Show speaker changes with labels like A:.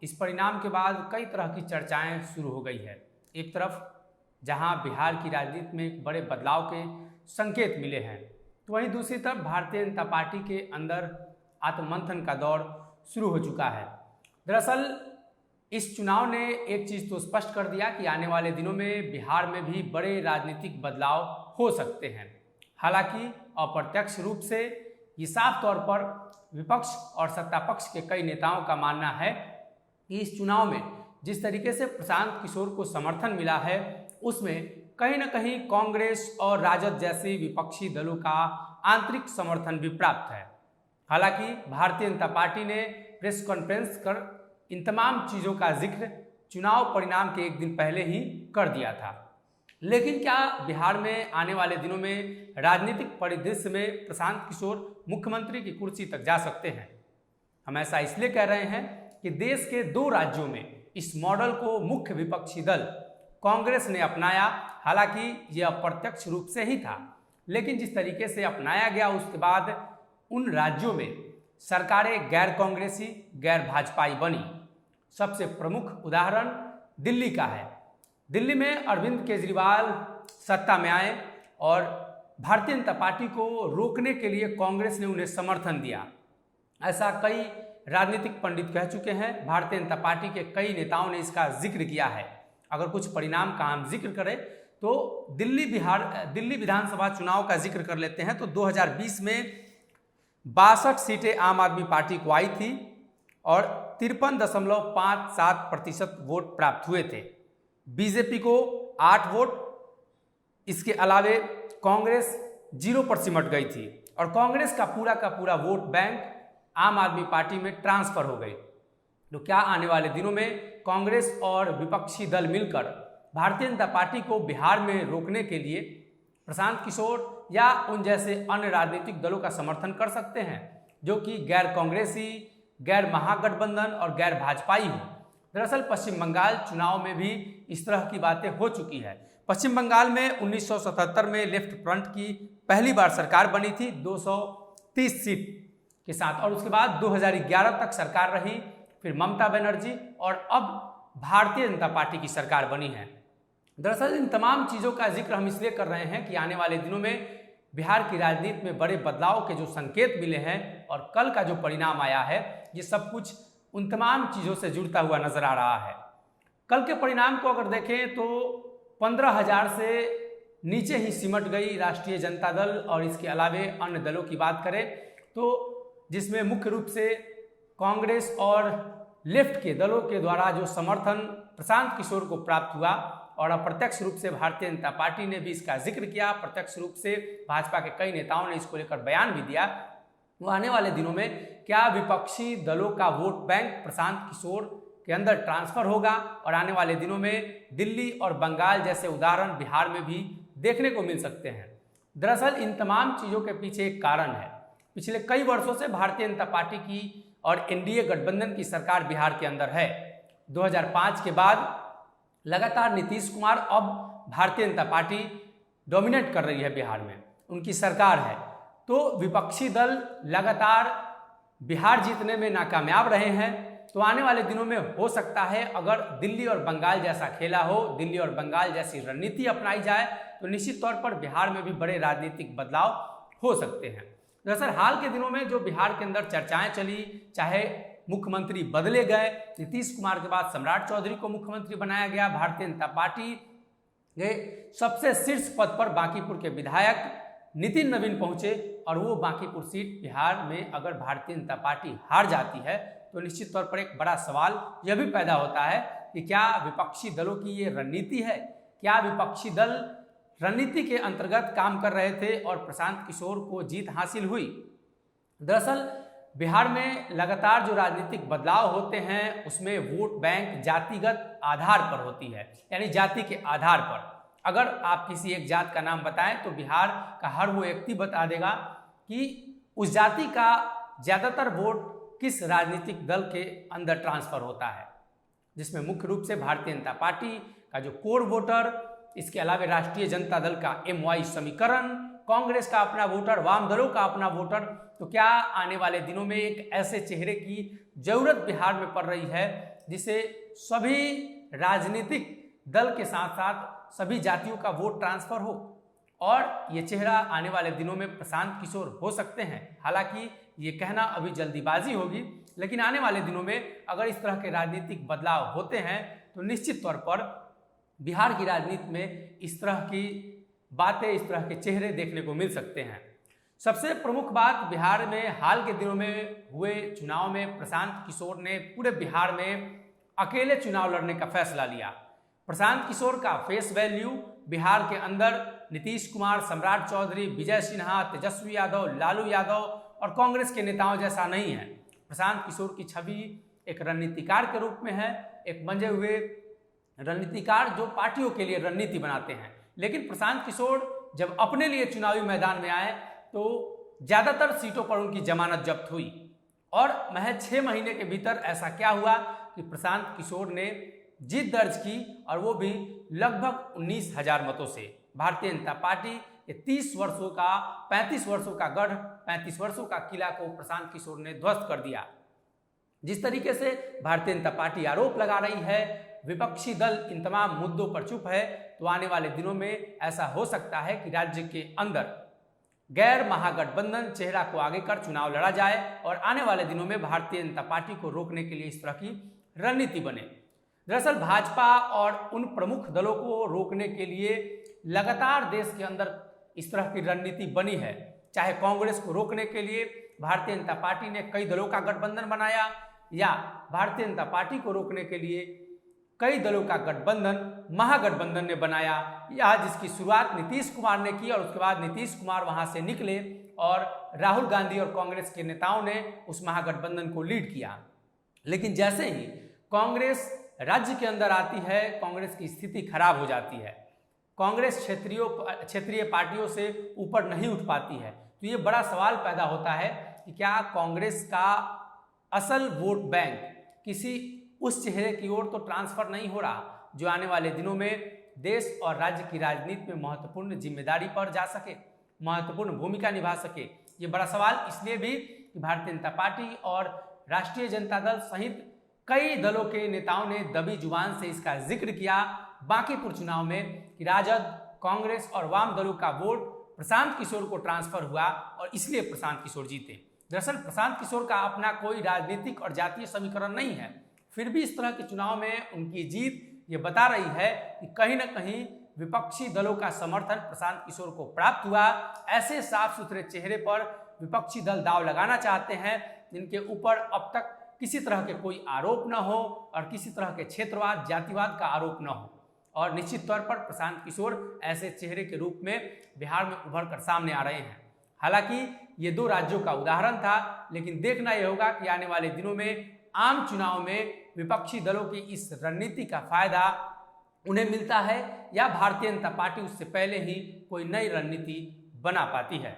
A: इस परिणाम के बाद कई तरह की चर्चाएं शुरू हो गई है। एक तरफ जहां बिहार की राजनीति में एक बड़े बदलाव के संकेत मिले हैं, तो वहीं दूसरी तरफ भारतीय जनता पार्टी के अंदर आत्ममंथन का दौर शुरू हो चुका है। दरअसल इस चुनाव ने एक चीज़ तो स्पष्ट कर दिया कि आने वाले दिनों में बिहार में भी बड़े राजनीतिक बदलाव हो सकते हैं। हालांकि अप्रत्यक्ष रूप से ये साफ तौर पर विपक्ष और सत्ता पक्ष के कई नेताओं का मानना है कि इस चुनाव में जिस तरीके से प्रशांत किशोर को समर्थन मिला है, उसमें कहीं न कहीं कांग्रेस और राजद जैसे विपक्षी दलों का आंतरिक समर्थन भी प्राप्त है। हालांकि भारतीय जनता पार्टी ने प्रेस कॉन्फ्रेंस कर इन तमाम चीज़ों का जिक्र चुनाव परिणाम के एक दिन पहले ही कर दिया था। लेकिन क्या बिहार में आने वाले दिनों में राजनीतिक परिदृश्य में प्रशांत किशोर मुख्यमंत्री की कुर्सी तक जा सकते हैं? हम ऐसा इसलिए कह रहे हैं कि देश के 2 राज्यों में इस मॉडल को मुख्य विपक्षी दल कांग्रेस ने अपनाया। हालांकि यह अप्रत्यक्ष रूप से ही था, लेकिन जिस तरीके से अपनाया गया उसके बाद उन राज्यों में सरकारें गैर कांग्रेसी, गैर भाजपाई बनी। सबसे प्रमुख उदाहरण दिल्ली का है। दिल्ली में अरविंद केजरीवाल सत्ता में आए और भारतीय जनता पार्टी को रोकने के लिए कांग्रेस ने उन्हें समर्थन दिया। ऐसा कई राजनीतिक पंडित कह चुके हैं। भारतीय जनता पार्टी के कई नेताओं ने इसका जिक्र किया है। अगर कुछ परिणाम का हम जिक्र करें तो दिल्ली विधानसभा चुनाव का जिक्र कर लेते हैं। तो 2020 में 62 सीटें आम आदमी पार्टी को आई थी और 53.57% वोट प्राप्त हुए थे। बीजेपी को 8 वोट, इसके अलावे कांग्रेस 0 पर सिमट गई थी और कांग्रेस का पूरा वोट बैंक आम आदमी पार्टी में ट्रांसफर हो गई। तो क्या आने वाले दिनों में कांग्रेस और विपक्षी दल मिलकर भारतीय जनता पार्टी को बिहार में रोकने के लिए प्रशांत किशोर या उन जैसे अन्य राजनीतिक दलों का समर्थन कर सकते हैं जो कि गैर कांग्रेसी, गैर महागठबंधन और गैर भाजपाई हो? दरअसल पश्चिम बंगाल चुनाव में भी इस तरह की बातें हो चुकी है। पश्चिम बंगाल में 1977 में लेफ्ट फ्रंट की पहली बार सरकार बनी थी 230 सीट के साथ, और उसके बाद 2011 तक सरकार रही। फिर ममता बनर्जी और अब भारतीय जनता पार्टी की सरकार बनी है। दरअसल इन तमाम चीज़ों का जिक्र हम इसलिए कर रहे हैं कि आने वाले दिनों में बिहार की राजनीति में बड़े बदलाव के जो संकेत मिले हैं और कल का जो परिणाम आया है, ये सब कुछ उन तमाम चीज़ों से जुड़ता हुआ नजर आ रहा है। कल के परिणाम को अगर देखें तो 15,000 से नीचे ही सिमट गई राष्ट्रीय जनता दल, और इसके अलावे अन्य दलों की बात करें तो जिसमें मुख्य रूप से कांग्रेस और लेफ्ट के दलों के द्वारा जो समर्थन प्रशांत किशोर को प्राप्त हुआ, और अप्रत्यक्ष रूप से भारतीय जनता पार्टी ने भी इसका जिक्र किया, प्रत्यक्ष रूप से भाजपा के कई नेताओं ने इसको लेकर बयान भी दिया। वो आने वाले दिनों में क्या विपक्षी दलों का वोट बैंक प्रशांत किशोर के अंदर ट्रांसफर होगा, और आने वाले दिनों में दिल्ली और बंगाल जैसे उदाहरण बिहार में भी देखने को मिल सकते हैं। दरअसल इन तमाम चीज़ों के पीछे एक कारण है। पिछले कई वर्षों से भारतीय जनता पार्टी की और एनडीए गठबंधन की सरकार बिहार के अंदर है। 2005 के बाद लगातार नीतीश कुमार, अब भारतीय जनता पार्टी डोमिनेट कर रही है बिहार में, उनकी सरकार है। तो विपक्षी दल लगातार बिहार जीतने में नाकामयाब रहे हैं। तो आने वाले दिनों में हो सकता है अगर दिल्ली और बंगाल जैसा खेला हो, दिल्ली और बंगाल जैसी रणनीति अपनाई जाए, तो निश्चित तौर पर बिहार में भी बड़े राजनीतिक बदलाव हो सकते हैं। दरअसल हाल के दिनों में जो बिहार के अंदर चर्चाएं चली, चाहे मुख्यमंत्री बदले गए, नीतीश कुमार के बाद सम्राट चौधरी को मुख्यमंत्री बनाया गया, भारतीय जनता पार्टी के सबसे शीर्ष पद पर बांकीपुर के विधायक नितिन नवीन पहुंचे, और वो बांकीपुर सीट बिहार में अगर भारतीय जनता पार्टी हार जाती है तो निश्चित तौर पर एक बड़ा सवाल यह भी पैदा होता है कि क्या विपक्षी दलों की ये रणनीति है, क्या विपक्षी दल रणनीति के अंतर्गत काम कर रहे थे और प्रशांत किशोर को जीत हासिल हुई। दरअसल बिहार में लगातार जो राजनीतिक बदलाव होते हैं उसमें वोट बैंक जातिगत आधार पर होती है, यानी जाति के आधार पर। अगर आप किसी एक जात का नाम बताएं तो बिहार का हर वो व्यक्ति बता देगा कि उस जाति का ज़्यादातर वोट किस राजनीतिक दल के अंदर ट्रांसफर होता है, जिसमें मुख्य रूप से भारतीय जनता पार्टी का जो कोर वोटर, इसके अलावा राष्ट्रीय जनता दल का MY समीकरण, कांग्रेस का अपना वोटर, वाम दलों का अपना वोटर। तो क्या आने वाले दिनों में एक ऐसे चेहरे की जरूरत बिहार में पड़ रही है जिससे सभी राजनीतिक दल के साथ साथ सभी जातियों का वोट ट्रांसफर हो। और ये चेहरा आने वाले दिनों में प्रशांत किशोर हो सकते हैं। हालांकि ये कहना अभी जल्दीबाजी होगी, लेकिन आने वाले दिनों में अगर इस तरह के राजनीतिक बदलाव होते हैं तो निश्चित तौर पर बिहार की राजनीति में इस तरह की बातें, इस तरह के चेहरे देखने को मिल सकते हैं। सबसे प्रमुख बात, बिहार में हाल के दिनों में हुए चुनाव में प्रशांत किशोर ने पूरे बिहार में अकेले चुनाव लड़ने का फैसला लिया। प्रशांत किशोर का फेस वैल्यू बिहार के अंदर नीतीश कुमार, सम्राट चौधरी, विजय सिन्हा, तेजस्वी यादव, लालू यादव और कांग्रेस के नेताओं जैसा नहीं है। प्रशांत किशोर की छवि एक रणनीतिकार के रूप में है, एक मंजे हुए रणनीतिकार जो पार्टियों के लिए रणनीति बनाते हैं। लेकिन प्रशांत किशोर जब अपने लिए चुनावी मैदान में आए तो ज्यादातर सीटों पर उनकी जमानत जब्त हुई और महज 6 महीने के भीतर ऐसा क्या हुआ कि प्रशांत किशोर ने जीत दर्ज की, और वो भी लगभग 19,000 मतों से। भारतीय जनता पार्टी के 35 वर्षों का गढ़, 35 वर्षों का किला को प्रशांत किशोर ने ध्वस्त कर दिया। जिस तरीके से भारतीय जनता पार्टी आरोप लगा रही है विपक्षी दल इन तमाम मुद्दों पर चुप है, तो आने वाले दिनों में ऐसा हो सकता है कि राज्य के अंदर गैर महागठबंधन चेहरा को आगे कर चुनाव लड़ा जाए और आने वाले दिनों में भारतीय जनता पार्टी को रोकने के लिए इस तरह की रणनीति बने। दरअसल भाजपा और उन प्रमुख दलों को रोकने के लिए लगातार देश के अंदर इस तरह की रणनीति बनी है। चाहे कांग्रेस को रोकने के लिए भारतीय जनता पार्टी ने कई दलों का गठबंधन बनाया, या भारतीय जनता पार्टी को रोकने के लिए कई दलों का गठबंधन महागठबंधन ने बनाया, या जिसकी शुरुआत नीतीश कुमार ने की और उसके बाद नीतीश कुमार वहां से निकले और राहुल गांधी और कांग्रेस के नेताओं ने उस महागठबंधन को लीड किया। लेकिन जैसे ही कांग्रेस राज्य के अंदर आती है, कांग्रेस की स्थिति खराब हो जाती है। कांग्रेस क्षेत्रीय पार्टियों से ऊपर नहीं उठ पाती है। तो ये बड़ा सवाल पैदा होता है कि क्या कांग्रेस का असल वोट बैंक किसी उस चेहरे की ओर तो ट्रांसफर नहीं हो रहा जो आने वाले दिनों में देश और राज्य की राजनीति में महत्वपूर्ण जिम्मेदारी पर जा सके, महत्वपूर्ण भूमिका निभा सके। ये बड़ा सवाल इसलिए भी कि भारतीय जनता पार्टी और राष्ट्रीय जनता दल सहित कई दलों के नेताओं ने दबी जुबान से इसका जिक्र किया बांकीपुर चुनाव में कि राजद, कांग्रेस और वाम दलों का वोट प्रशांत किशोर को ट्रांसफर हुआ और इसलिए प्रशांत किशोर जीते। दरअसल प्रशांत किशोर का अपना कोई राजनीतिक और जातीय समीकरण नहीं है, फिर भी इस तरह के चुनाव में उनकी जीत ये बता रही है कि कहीं ना कहीं विपक्षी दलों का समर्थन प्रशांत किशोर को प्राप्त हुआ। ऐसे साफ सुथरे चेहरे पर विपक्षी दल दांव लगाना चाहते हैं जिनके ऊपर अब तक किसी तरह के कोई आरोप न हो और किसी तरह के क्षेत्रवाद, जातिवाद का आरोप न हो। और निश्चित तौर पर प्रशांत किशोर ऐसे चेहरे के रूप में बिहार में उभर कर सामने आ रहे हैं। हालांकि ये 2 राज्यों का उदाहरण था, लेकिन देखना यह होगा कि आने वाले दिनों में आम चुनाव में विपक्षी दलों की इस रणनीति का फायदा उन्हें मिलता है या भारतीय जनता पार्टी उससे पहले ही कोई नई रणनीति बना पाती है।